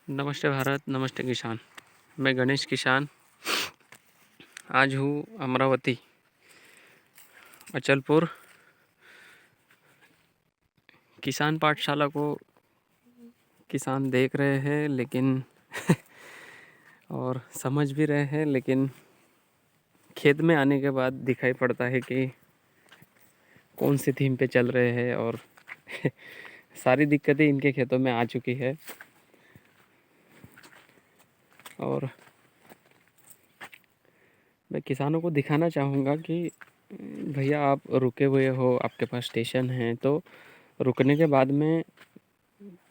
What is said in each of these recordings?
नमस्ते भारत, नमस्ते किसान। मैं गणेश किसान आज हूँ अमरावती अचलपुर किसान पाठशाला को किसान देख रहे हैं लेकिन और समझ भी रहे हैं, लेकिन खेत में आने के बाद दिखाई पड़ता है कि कौन सी थीम पे चल रहे हैं और सारी दिक्कतें इनके खेतों में आ चुकी है। और मैं किसानों को दिखाना चाहूँगा कि भैया आप रुके हुए हो, आपके पास स्टेशन है, तो रुकने के बाद में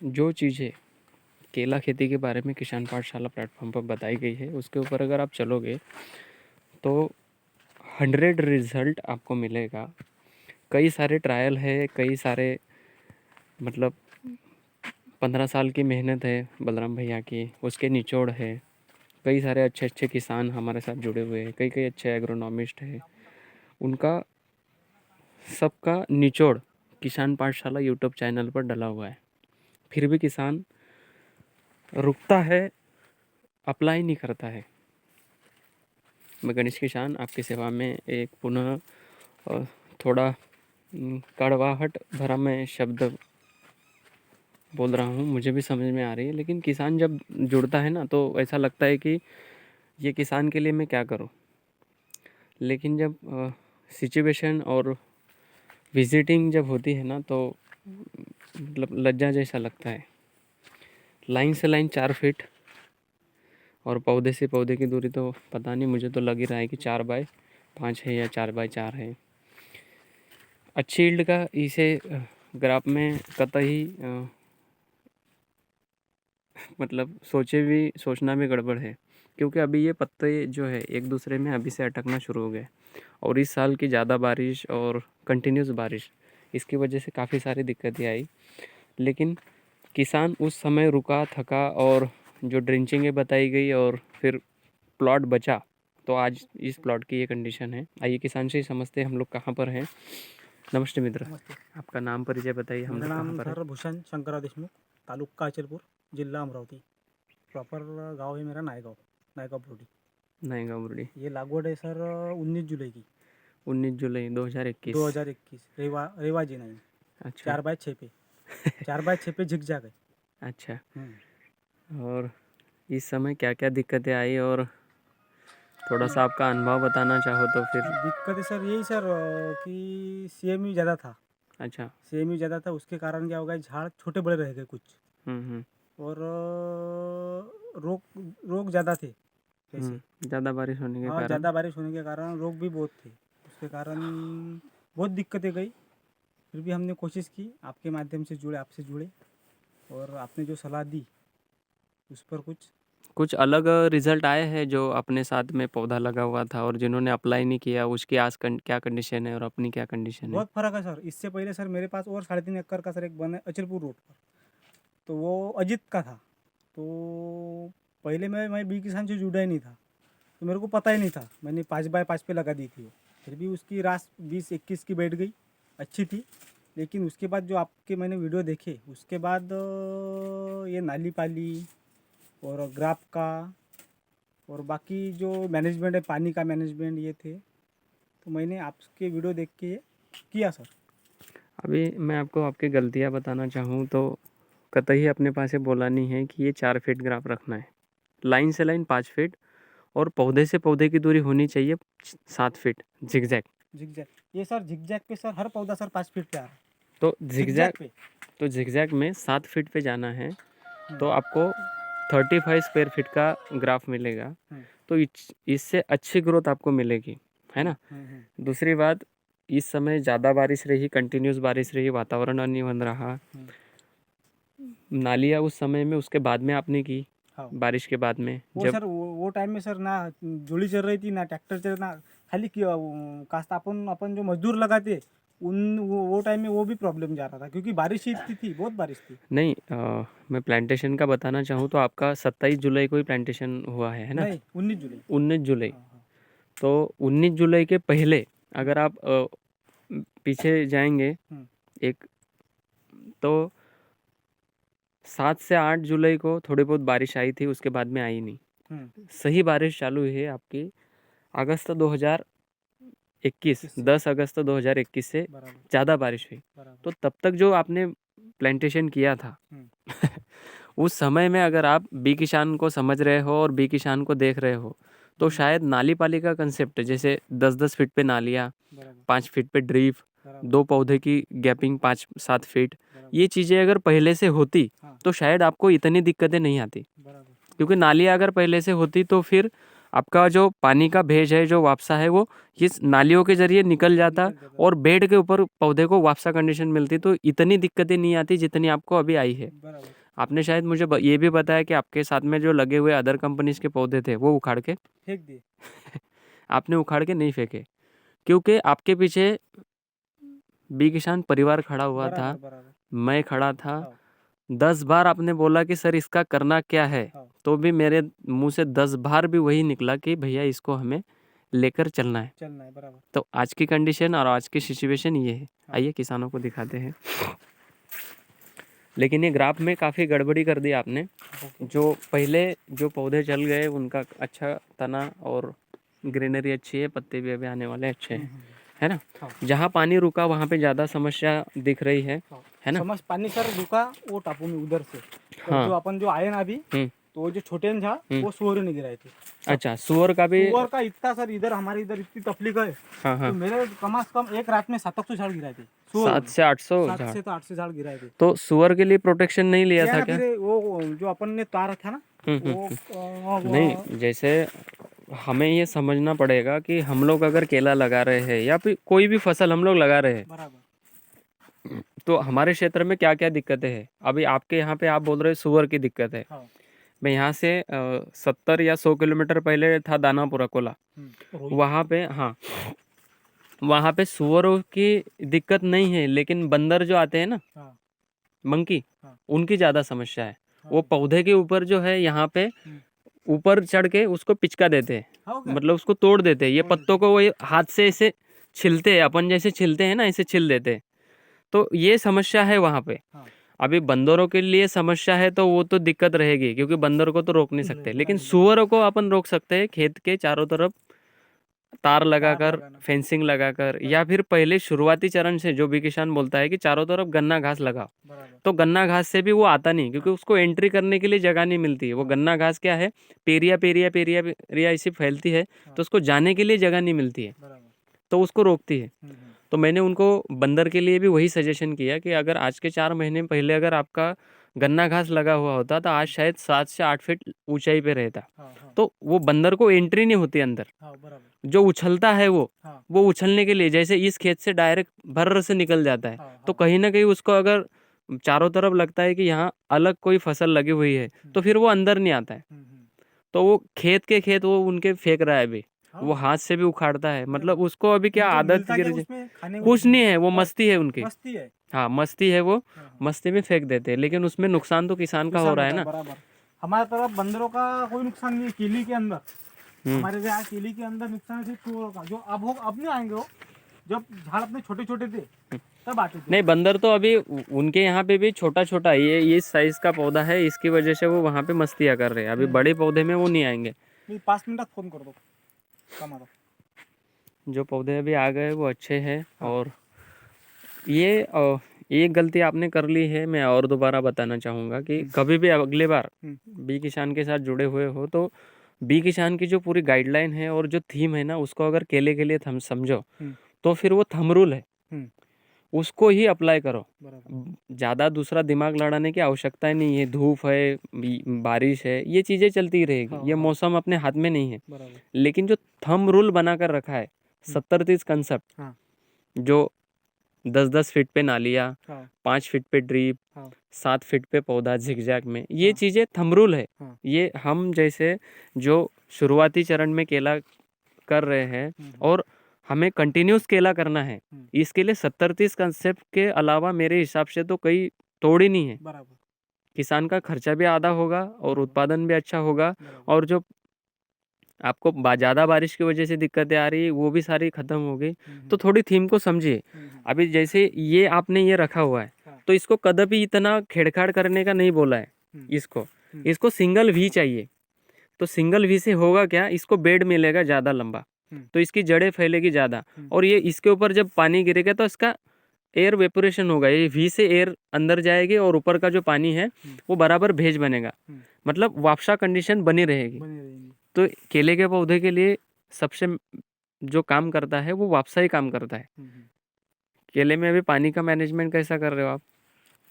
जो चीज़ें केला खेती के बारे में किसान पाठशाला प्लेटफॉर्म पर बताई गई है उसके ऊपर अगर आप चलोगे तो 100 रिज़ल्ट आपको मिलेगा। कई सारे ट्रायल है, कई सारे मतलब 15 साल की मेहनत है बलराम भैया की, उसके निचोड़ है। कई सारे अच्छे अच्छे किसान हमारे साथ जुड़े हुए हैं, कई कई अच्छे एग्रोनॉमिस्ट हैं, उनका सबका निचोड़ किसान पाठशाला यूट्यूब चैनल पर डला हुआ है। फिर भी किसान रुकता है, अप्लाई नहीं करता है। मैं गणेश किसान आपकी सेवा में एक पुनः थोड़ा कड़वाहट भरा मैं शब्द बोल रहा हूँ, मुझे भी समझ में आ रही है, लेकिन किसान जब जुड़ता है ना तो ऐसा लगता है कि ये किसान के लिए मैं क्या करूँ। लेकिन जब सिचुएशन और विजिटिंग जब होती है ना तो मतलब लज्जा जैसा लगता है। लाइन से लाइन 4 फीट और पौधे से पौधे की दूरी तो पता नहीं, मुझे तो लग ही रहा है कि 4x5 है या 4x4 है। अच्छी यील्ड का इसे ग्राफ में कतई मतलब सोचना भी गड़बड़ है, क्योंकि अभी ये पत्ते जो है एक दूसरे में अभी से अटकना शुरू हो गए। और इस साल की ज़्यादा बारिश और कंटिन्यूस बारिश, इसकी वजह से काफ़ी सारी दिक्कतें आई। लेकिन किसान उस समय रुका, थका, और जो ड्रिंचिंग बताई गई और फिर प्लॉट बचा, तो आज इस प्लॉट की ये कंडीशन है। आइए किसान से ही समझते हैं हम लोग कहाँ पर हैं। नमस्ते मित्र। नमस्ते। आपका नाम परिचय बताइए, हम मेरा लोग कहाँ नाम पर है। सर भूषण शंकरराव देशमुख, तालुका अचलपुर, जिला अमरावती। प्रॉपर गांव है मेरा नायगांव, नायगांव प्रोटी। नायगांव मुरडी। ये लागवड है सर 19 जुलाई की, 19 जुलाई 2021। 2021। रेवा जी नहीं, अच्छा 4x6 पे, 4x6 पे झिकझैक है। अच्छा। हम्म। और इस समय क्या क्या दिक्कतें आई और थोड़ा सा आपका अनुभव बताना चाहो तो फिर। दिक्कत है सर यही सर कि CMU ज़्यादा था। अच्छा। CMU ज़्यादा था, उसके कारण क्या होगा, झाड़ छोटे बड़े रह गए कुछ। हम्म। और रोग रोग ज़्यादा थे जैसे। ज़्यादा बारिश होने के हाँ, कारण। ज़्यादा बारिश होने के कारण रोग भी बहुत थे। उसके कारण बहुत दिक्कतें गई। फिर भी हमने कोशिश की, आपके माध्यम से जुड़े, आपसे जुड़े, और आपने जो सलाह दी उस पर कुछ अलग रिजल्ट आए हैं जो अपने साथ में पौधा लगा हुआ था और जिन्होंने अप्लाई नहीं किया उसकी क्या कंडीशन है और अपनी क्या कंडीशन है। बहुत फ़र्क है सर। इससे पहले सर मेरे पास और 3.5 एकड़ का सर एक बन है अचलपुर रोड पर, तो वो अजीत का था। तो पहले मैं बी किसान से जुड़ा ही नहीं था, तो मेरे को पता ही नहीं था। मैंने 5x5 पे लगा दी थी वो। फिर भी उसकी रास 20-21 की बैठ गई, अच्छी थी। लेकिन उसके बाद जो आपके मैंने वीडियो देखे, उसके बाद ये नाली पाली और ग्राफ का और बाकी जो मैनेजमेंट है, पानी का मैनेजमेंट, ये थे। तो मैंने आपके वीडियो देख के ये किया सर। अभी मैं आपको आपकी गलतियाँ बताना चाहूँ तो कतई अपने पास से बोला नहीं है कि ये 4 फीट ग्राफ रखना है। लाइन से लाइन 5 फीट और पौधे से पौधे की दूरी होनी चाहिए 7 फीट जिगजैग। झिकझैक, ये सर झिकझैक पे सर हर पौधा सर 5 फीट पे आ रहा है। तो झिकझैक जिगजैग पे। तो जिगजैग में 7 फीट पे जाना है हम्म, तो आपको 35 स्क्वायर फीट का ग्राफ मिलेगा। हम्म, तो इससे अच्छी ग्रोथ आपको मिलेगी, है हम्म, ना। हम्म, दूसरी बात, इस समय ज़्यादा बारिश रही, कंटिन्यूस बारिश रही, वातावरण अनिवन रहा। हम्म, नालियाँ उस समय में उसके बाद में आपने की, हाँ। बारिश के बाद में वो जब। सर वो टाइम में सर ना जोड़ी चल रही थी ना ट्रैक्टर चल ना, खाली कास्त अपन अपन जो मजदूर लगाते वो टाइम में वो भी प्रॉब्लम जा रहा था, क्योंकि बारिश ही इतनी थी, बहुत बारिश थी। नहीं, मैं प्लांटेशन का बताना चाहूँ तो आपका 27 जुलाई को ही प्लांटेशन हुआ है ना। नहीं, 19 जुलाई। 19 जुलाई। हाँ, हाँ। तो 19 जुलाई के पहले हम्म, अगर आप पीछे जाएंगे हम्म, एक, तो 7 से 8 जुलाई को थोड़ी बहुत बारिश आई थी, उसके बाद में आई नहीं। सही बारिश चालू हुई है आपकी अगस्त 2021, 10 अगस्त 2021 से बराबर ज़्यादा बारिश हुई। बराबर। तो तब तक जो आपने प्लांटेशन किया था उस समय में अगर आप बी किसान को समझ रहे हो और बी किसान को देख रहे हो तो शायद नाली पाली का कंसेप्ट, जैसे 10-10 फीट पे नालियाँ, बराबर 5 फीट पे ड्रीप, बराबर 2 पौधे की गैपिंग 5-7 फीट, बराबर। ये चीज़ें अगर पहले से होती हाँ। तो शायद आपको इतनी दिक्कतें नहीं आती। बराबर क्योंकि नालियाँ अगर पहले से होती तो फिर आपका जो पानी का भेज है, जो वापसा है, वो इस नालियों के ज़रिए निकल जाता और बेड के ऊपर पौधे को वापसा कंडीशन मिलती, तो इतनी दिक्कतें नहीं आती जितनी आपको अभी आई है। बराबर। आपने शायद मुझे ये भी बताया कि आपके साथ में जो लगे हुए अदर कंपनीज के पौधे थे वो उखाड़ के फेंक दिए। आपने उखाड़ के नहीं फेंके, क्योंकि आपके पीछे बी किसान परिवार खड़ा हुआ था, बराबर बराबर। मैं खड़ा था। हाँ 10 बार आपने बोला कि सर इसका करना क्या है, हाँ तो भी मेरे मुंह से 10 बार भी वही निकला कि भैया इसको हमें लेकर चलना है। चलना है। बराबर। तो आज की कंडीशन और आज की सिचुएशन ये है। हाँ। आइए किसानों को दिखाते हैं। लेकिन ये ग्राफ में काफ़ी गड़बड़ी कर दी आपने। ओके। जो पहले जो पौधे चल गए उनका अच्छा तना और ग्रीनरी अच्छी है, पत्ते भी अभी आने वाले अच्छे हैं, है ना। हाँ। जहाँ पानी रुका वहाँ पे ज़्यादा समस्या दिख रही है ना। समझ पानी सर रुका वो टापू में उधर से। तो हाँ। जो अपन जो आए ना अभी, तो वो जो छोटे न था वो सुअर नहीं गिराए थे। अच्छा, सुअर का भी। सुअर का इतना सर इधर हमारे इधर इतनी तकलीफ है। हाँ हाँ, तो मेरे कम से कम एक रात में 700 झाड़ गिराए थे। 7 से 800 7 झाड़। से तो 800 झाड़ गिराए थे। तो सुअर के लिए प्रोटेक्शन नहीं लिया था क्या? फिर वो जो अपन ने तार था ना वो नहीं, जैसे हमें ये समझना पड़ेगा कि हम लोग अगर केला लगा रहे हैं या फिर कोई भी फसल हम लोग लगा रहे हैं, बराबर। तो हमारे क्षेत्र में क्या क्या दिक्कतें हैं। अभी आपके यहाँ पे आप बोल रहे हो सुअर की दिक्कत है। हाँ। मैं यहाँ से 70 या 100 किलोमीटर पहले था दानापुर अकोला, वहाँ पे, हाँ, वहाँ पे सुअरों की दिक्कत नहीं है, लेकिन बंदर जो आते हैं ना, हाँ। मंकी, हाँ। उनकी ज़्यादा समस्या है। हाँ। वो पौधे के ऊपर जो है यहाँ पे ऊपर चढ़ के उसको पिचका देते हैं, हाँ, क्या? मतलब उसको तोड़ देते हैं। ये तोड़ पत्तों को वो हाथ से ऐसे छिलते हैं, अपन जैसे छिलते हैं ना, ऐसे छिल देते हैं। तो ये समस्या है वहाँ पे। हाँ। अभी बंदरों के लिए समस्या है तो वो तो दिक्कत रहेगी, क्योंकि बंदर को तो रोक नहीं सकते, लेकिन सुअरों को अपन रोक सकते हैं। खेत के चारों तरफ तार लगाकर, लगाना। फेंसिंग लगाकर, या फिर पहले शुरुआती चरण से जो भी किसान बोलता है कि चारों तरफ गन्ना घास लगाओ, बराबर। तो गन्ना घास से भी वो आता नहीं, क्योंकि उसको एंट्री करने के लिए जगह नहीं मिलती है। वो गन्ना घास क्या है, पेरिया पेरिया पेरिया पेरिया ऐसी फैलती है, तो उसको जाने के लिए जगह नहीं मिलती है, बराबर। तो उसको रोकती है। तो मैंने उनको बंदर के लिए भी वही सजेशन किया कि अगर आज के 4 महीने पहले अगर आपका गन्ना घास लगा हुआ होता तो आज शायद 7 से 8 फीट ऊंचाई पे रहता। हाँ, हाँ, तो वो बंदर को एंट्री नहीं होती अंदर। हाँ, बराबर। जो उछलता है हाँ, वो उछलने के लिए, जैसे इस खेत से डायरेक्ट भर्र से निकल जाता है। हाँ, तो कहीं ना कहीं उसको अगर चारों तरफ लगता है कि यहाँ अलग कोई फसल लगी हुई है, तो फिर वो अंदर नहीं आता है। तो वो खेत के खेत वो उनके फेंक रहा है अभी, वो हाथ से भी उखाड़ता है। मतलब उसको अभी क्या उनको आदत मिलता क्या गिर जाए, उसमें खाने को? कुछ नहीं है, वो बस मस्ती है उनकी। मस्ती है। हाँ, मस्ती है वो, हाँ, हाँ। मस्ती में फेंक देते हैं, लेकिन उसमें नुकसान तो किसान का हो किसान रहा है होता ना। बराबर। हमारे तरफ बंदरों का कोई नुकसान नहीं है। केली के अंदर हमारे यहाँ केली के अंदर नुकसान है सिर्फ चूहों का, जो अब नहीं आएंगे। वो जब झाड़ अपने छोटे छोटे थे तब आते थे। नहीं, बंदर तो अभी उनके यहाँ पे भी छोटा छोटा, ये इस साइज का पौधा है, इसकी वजह से वो वहाँ पे मस्तियाँ कर रहे हैं। अभी बड़े पौधे में वो नहीं आएंगे। 5 मिनट फोन कर दो कमा दो। जो पौधे अभी आ गए वो अच्छे हैं। हाँ। और ये एक गलती आपने कर ली है, मैं और दोबारा बताना चाहूँगा कि कभी भी अगले बार बी किसान के साथ जुड़े हुए हो तो बी किसान की जो पूरी गाइडलाइन है और जो थीम है ना, उसको अगर केले के लिए थम समझो तो फिर वो थंब रूल है, उसको ही अप्लाई करो। ज़्यादा दूसरा दिमाग लड़ाने की आवश्यकता ही नहीं है। धूप है, बारिश है, ये चीज़ें चलती रहेगी। हाँ, ये हाँ। मौसम अपने हाथ में नहीं है। बराबर। लेकिन जो थंब रूल बना कर रखा है, 70-30 कंसेप्ट, हाँ। जो 10-10 फीट पे नालियाँ, हाँ। 5 फीट पे ड्रीप, हाँ। 7 फीट पे पौधा झिकझैक में, ये हाँ। चीज़ें थंब रूल है। हाँ। ये हम जैसे जो शुरुआती चरण में केला कर रहे हैं और हमें कंटिन्यूस केला करना है, इसके लिए 70-30 कंसेप्ट के अलावा मेरे हिसाब से तो कई तोड़ ही नहीं है। बराबर। किसान का खर्चा भी आधा होगा और उत्पादन भी अच्छा होगा, बराबर। और जो आपको ज़्यादा बारिश की वजह से दिक्कतें आ रही है वो भी सारी ख़त्म हो गई। तो थोड़ी थीम को समझिए। अभी जैसे ये आपने ये रखा हुआ है, तो इसको कदापि इतना छेड़छाड़ करने का नहीं बोला है इसको। इसको सिंगल वी चाहिए। तो सिंगल वी से होगा क्या, इसको बेड मिलेगा ज़्यादा लंबा, तो इसकी जड़ें फैलेगी ज़्यादा, और ये इसके ऊपर जब पानी गिरेगा तो इसका एयर वेपोरेशन होगा, ये वी से एयर अंदर जाएगी और ऊपर का जो पानी है वो बराबर भेज बनेगा, मतलब वापसा कंडीशन बनी रहेगी। तो केले के पौधे के लिए सबसे जो काम करता है वो वापसा ही काम करता है। केले में अभी पानी का मैनेजमेंट कैसा कर रहे हो आप?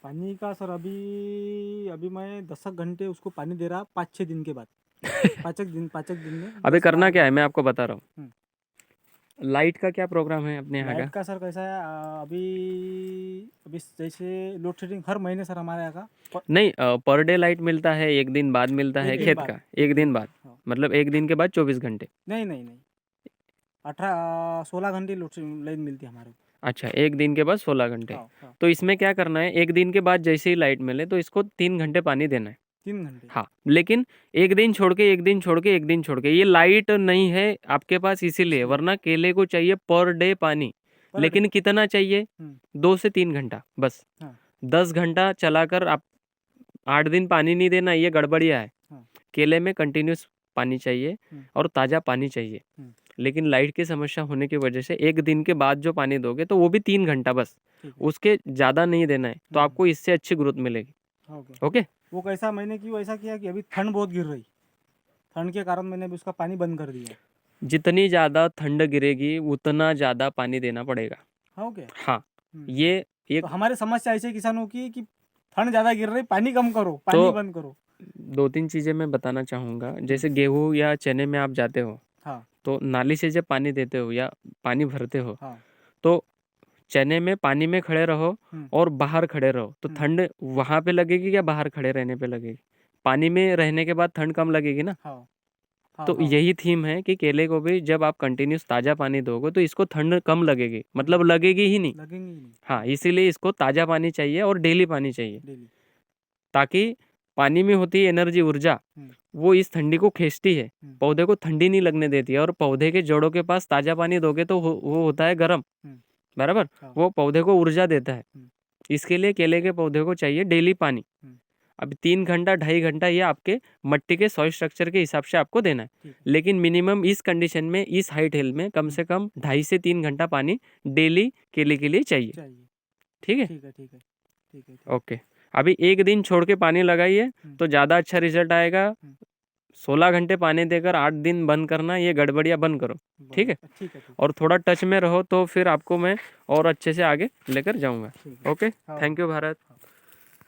पानी का सर अभी मैं 10 घंटे उसको पानी दे रहा 5-6 दिन के बाद। 5 दिन में अभी 10 करना 12 क्या है मैं आपको बता रहा हूँ। लाइट का क्या प्रोग्राम है अपने यहाँ लाइट का? का सर कैसा है, अभी जैसे लोड शेडिंग हर महीने सर हमारे यहाँ का नहीं, पर डे लाइट मिलता है, एक दिन बाद मिलता है, एक दिन खेत बाद। का एक दिन बाद, हाँ। मतलब एक दिन के बाद 24 घंटे। नहीं 16 घंटे लोड लाइन मिलती है हमारे को। अच्छा, एक दिन के बाद 16 घंटे। हाँ। तो इसमें क्या करना है, एक दिन के बाद जैसे ही लाइट मिले तो इसको 3 घंटे पानी देना है। 3 घंटे। हाँ, लेकिन एक दिन छोड़ के एक दिन छोड़ के एक दिन छोड़ के, ये लाइट नहीं है आपके पास इसीलिए, वरना केले को चाहिए पर डे पानी। लेकिन कितना चाहिए? 2 से 3 घंटा बस। 10 घंटा चलाकर आप 8 दिन पानी नहीं देना, ये गड़बड़िया है। केले में कंटिन्यूस पानी चाहिए और ताज़ा पानी चाहिए। लेकिन लाइट की समस्या होने की वजह से एक दिन के बाद जो पानी दोगे तो वो भी 3 घंटा बस, उसके ज़्यादा नहीं देना है, तो आपको इससे अच्छी ग्रोथ मिलेगी। ओके। वो कैसा मैंने क्यों ऐसा किया कि अभी ठंड बहुत गिर रही, ठंड के कारण मैंने अभी उसका पानी बंद कर दिया। जितनी ज़्यादा ठंड गिरेगी उतना ज़्यादा पानी देना पड़ेगा। हाँ, ये एक तो हमारी समस्या ऐसे किसानों की कि ठंड ज़्यादा गिर रही, पानी कम करो, पानी बंद करो। 2-3 चीज़ें मैं बताना चाहूँगा। जैसे गेहूँ या चने में आप जाते हो, तो नाली से जब पानी देते हो या पानी भरते हो, तो चने में पानी में खड़े रहो और बाहर खड़े रहो, तो ठंड वहाँ पे लगेगी या बाहर खड़े रहने पे लगेगी? पानी में रहने के बाद ठंड कम लगेगी ना। तो यही थीम है कि केले को भी जब आप कंटिन्यूस ताज़ा पानी दोगे तो इसको ठंड कम लगेगी, मतलब लगेगी ही नहीं। हाँ, इसीलिए इसको ताज़ा पानी चाहिए और डेली पानी चाहिए, ताकि पानी में होती है एनर्जी, ऊर्जा, वो इस ठंडी को खींचती है, पौधे को ठंडी नहीं लगने देती है। और पौधे के जड़ों के पास ताज़ा पानी दोगे तो वो होता है गर्म, बराबर, वो पौधे को ऊर्जा देता है। इसके लिए केले के पौधे को चाहिए डेली पानी। अब 3 घंटा 2.5 घंटा ये आपके मट्टी के सॉइल स्ट्रक्चर के हिसाब से आपको देना है, लेकिन मिनिमम इस कंडीशन में, इस हाइट हिल में कम से कम 2.5 से 3 घंटा पानी डेली केले के लिए चाहिए। ठीक है। ओके। अभी एक दिन छोड़ के पानी लगाइए तो ज़्यादा अच्छा रिजल्ट आएगा। 16 घंटे पानी देकर 8 दिन बंद करना, ये गड़बड़ियाँ बंद करो। ठीक है। और थोड़ा टच में रहो तो फिर आपको मैं और अच्छे से आगे लेकर जाऊँगा। Okay, thank you Bharat.